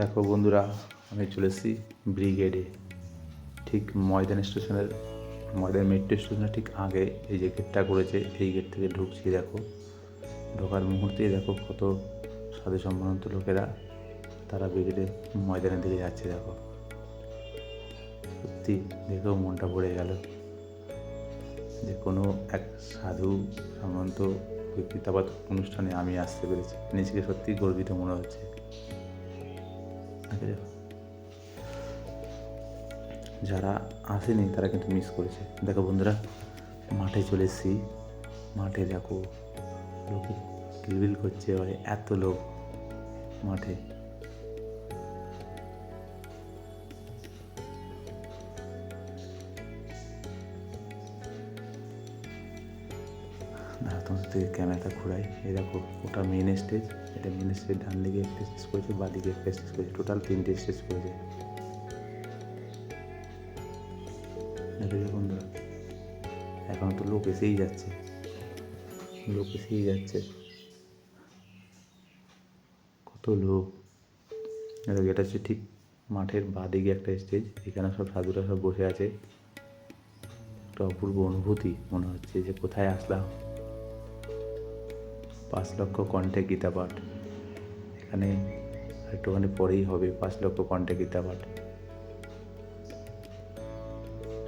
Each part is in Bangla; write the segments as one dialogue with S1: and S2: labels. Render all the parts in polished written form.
S1: দেখো বন্ধুরা, আমি চলে এসেছি ব্রিগেডে। ঠিক ময়দান মেট্রো স্টেশনের ঠিক আগে এই যে গেটটা করেছে, এই গেট থেকে ঢুকছি। দেখো, ঢোকার মুহূর্তেই দেখো কত সাধু সম্ভ্রান্ত লোকেরা তারা ব্রিগেডে ময়দানের দিকে যাচ্ছে। দেখো, সত্যি দেখেও মনটা ভরে গেল যে কোনো এক সাধু সম্ভ্রান্ত বক্তৃতাবাদ অনুষ্ঠানে আমি আসতে পেরেছি। নিজেকে সত্যি গর্বিত মনে হচ্ছে। যারা আসেনি তারা কিন্তু মিস করেছে। দেখো বন্ধুরা, মাঠে চলে এসেছি। মাঠে দেখো লোকে কিলবিল করছে, এবারে এত লোক মাঠে। তোমাদের থেকে ক্যামেরাটা ঘোরাই। এই দেখো, ওটা মেন স্টেজ। এটা মেন স্টেজ, ডান দিকে একটা স্টেজ করেছে, বাঁ দিকে একটা স্টেজ করেছে, টোটাল 3টে স্টেজ করেছে। দেখো বন্ধুরা, এখন তো লোক এসেই যাচ্ছে। কত লোক! এটা হচ্ছে ঠিক মাঠের বাঁ দিকে একটা স্টেজ। এখানে সব সাধুরা সব বসে আছে। একটা অপূর্ব অনুভূতি মনে হচ্ছে যে কোথায় আসলাম। 5 লক্ষ কণ্ঠে গীতা পাঠ। এখানে একটুখানি পরেই হবে 5 লক্ষ কণ্ঠে গীতা পাঠ।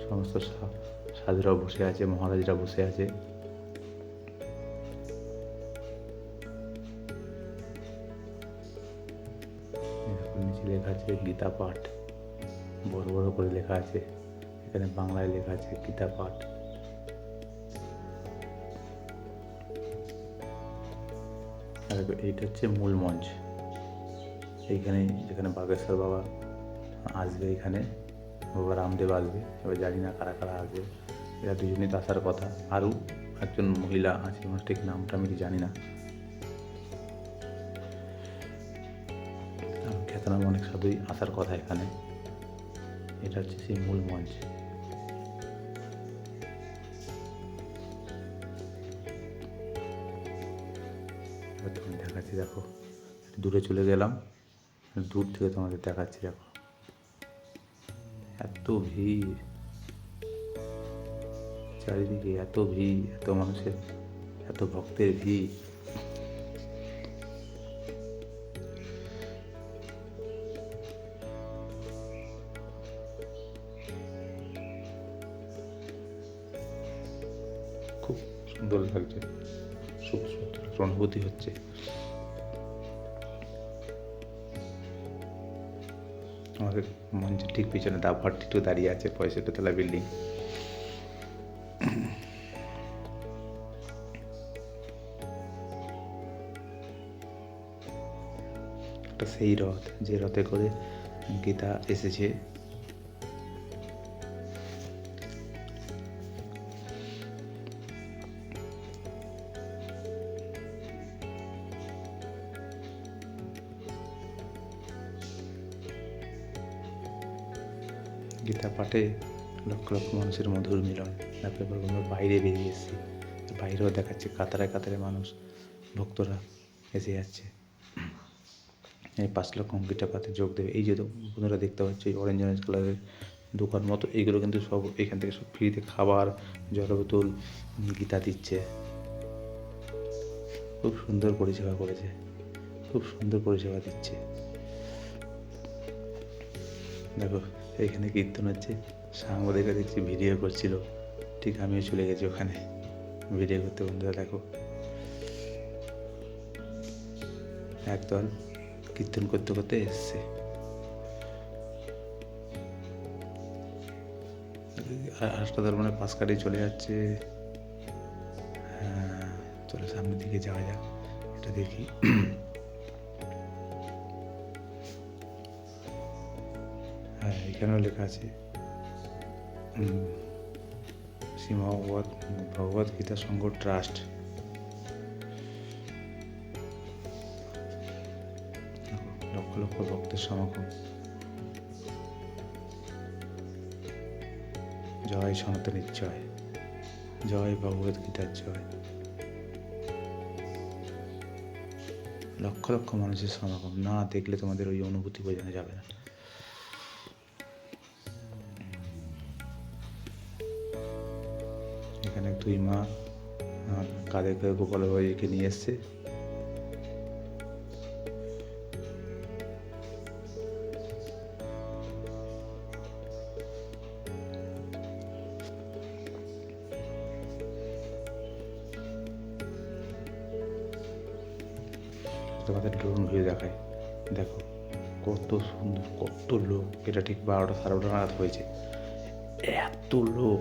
S1: সমস্ত সাধুরা বসে আছে, মহারাজরা বসে আছে। নিচে লেখা আছে গীতা পাঠ, বড় বড় করে লেখা আছে। এখানে বাংলায় লেখা আছে গীতা পাঠ। আর এইটা হচ্ছে মূল মঞ্চ। এইখানে যেখানে বাগেশ্বর বাবা আসবে, এখানে বাবা রামদেব আসবে। এবার জানি না কারা কারা আসবে, এরা দুজনেই তো আসার কথা। আরও একজন মহিলা আছে, আমার ঠিক নামটা আমি জানি না। খ্যাতনামা অনেক সাধুই আসার কথা এখানে। এটা হচ্ছে সেই মূল মঞ্চ। তোমাদের দেখাচ্ছি, দেখো দূরে চলে গেলাম, দূর থেকে তোমাদের দেখাচ্ছি। দেখো এত ভিড় চারিদিকে, এত ভিড়, এত মানুষের, এত ভক্তের ভিড়। খুব সুন্দর লাগছে, খুব সুন্দর অনুভূতি হচ্ছে। আমাদের মঞ্চের ঠিক পিছনে ডাবভারটিটু দাঁড়িয়ে আছে, 65 তলা বিল্ডিং। একটা সেই রথ, যে রথে করে গীতা এসেছে। গীতা পাঠে লক্ষ লক্ষ মানুষের মধুর মিলন। তারপরে আমরা বাইরে বেরিয়ে এসেছি, বাইরেও দেখাচ্ছে কাতারে কাতারে মানুষ, ভক্তরা এসে যাচ্ছে এই 5 লক্ষ গীতা পাঠে যোগ দেবে। এই যে বন্ধুরা দেখতে পাচ্ছ, এই অরেঞ্জ কালারের দোকান মতো, এইগুলো কিন্তু সব এখান থেকে সব ফ্রিতে খাবার, জল বোতল, গীতা দিচ্ছে। খুব সুন্দর পরিষেবা করেছে, খুব সুন্দর পরিষেবা দিচ্ছে। দেখো এইখানে কীর্তন হচ্ছে, সাংবাদিকরা দেখছি ভিডিও করছিল, ঠিক আমিও চলে গেছি ওখানে ভিডিও করতে। বন্ধুরা দেখো, একদল কীর্তন করতে করতে এসছে। হাসপাতাল মানে পাশ কাটিয়ে চলে যাচ্ছে। চলো সামনের দিকে যাওয়া যাক, এটা দেখি। হ্যাঁ, এখানেও লেখা আছে ভগবত গীতা সংঘ ট্রাস্ট। লক্ষ লক্ষ ভক্তের সমাগম। জয় সনাতনের জয়, জয় ভগবত গীতার জয়। লক্ষ লক্ষ মানুষের সমাগম, না দেখলে তোমাদের ওই অনুভূতি বোঝানো যাবে না। এখানে দুই মা কাঁধে করে গোপাল ভাইকে নিয়ে এসছে। তোমাদের ড্রোন ভিউ দেখায়, দেখো কত সুন্দর, কত লোক। এটা ঠিক 12টা 12:30 নাগাদ হয়েছে, এত লোক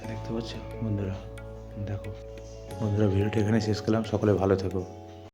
S1: দেখতে পাচ্ছ বন্ধুরা। দেখো বন্ধুরা, ভিডিওটা এখানে শেষ করলাম। সকলে ভালো থেকো।